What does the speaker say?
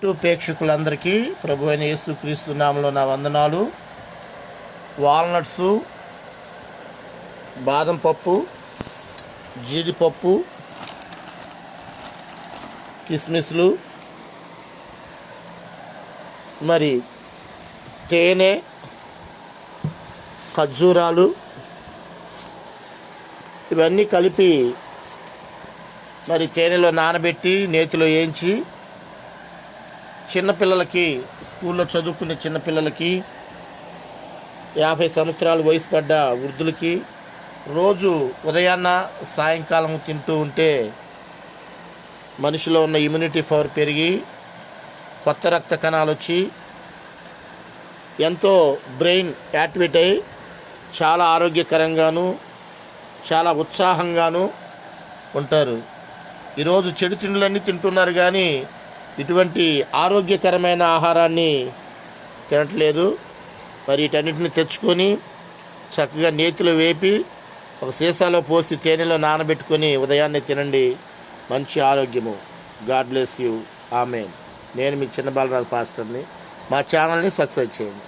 ప్రేక్షకులందరికీ ప్రభు అయిన యేసుక్రీస్తు నామములో నా వందనాలు. వాల్నట్స్, బాదం పప్పు, జీడిపప్పు, కిస్మిస్లు, మరి తేనె, ఖర్జూరాలు ఇవన్నీ కలిపి మరి తేనెలో నానబెట్టి నేతిలో వేయించి చిన్నపిల్లలకి, స్కూల్లో చదువుకునే చిన్నపిల్లలకి, 50 సంవత్సరాలు వయసు పడ్డ వృద్ధులకి రోజు ఉదయాన్న సాయంకాలం తింటూ ఉంటే మనిషిలో ఉన్న ఇమ్యూనిటీ పవర్ పెరిగి కొత్త రక్త కణాలు వచ్చి ఎంతో బ్రెయిన్ యాక్టివేట్ అయ్యి చాలా ఆరోగ్యకరంగాను చాలా ఉత్సాహంగాను ఉంటారు. ఈరోజు చెడు తిండులన్నీ తింటున్నారు కానీ ఇటువంటి ఆరోగ్యకరమైన ఆహారాన్ని తినట్లేదు. మరి వీటన్నిటిని తెచ్చుకొని చక్కగా నేతిలో వేపి ఒక సీసాలో పోసి తేనెలో నానబెట్టుకొని ఉదయాన్నే తినండి. మంచి ఆరోగ్యము. God bless you. ఆమేన్. నేను మీ చిన్న బాలరాజు పాస్టర్ని. మా ఛానల్ని సబ్స్క్రైబ్ చేయండి.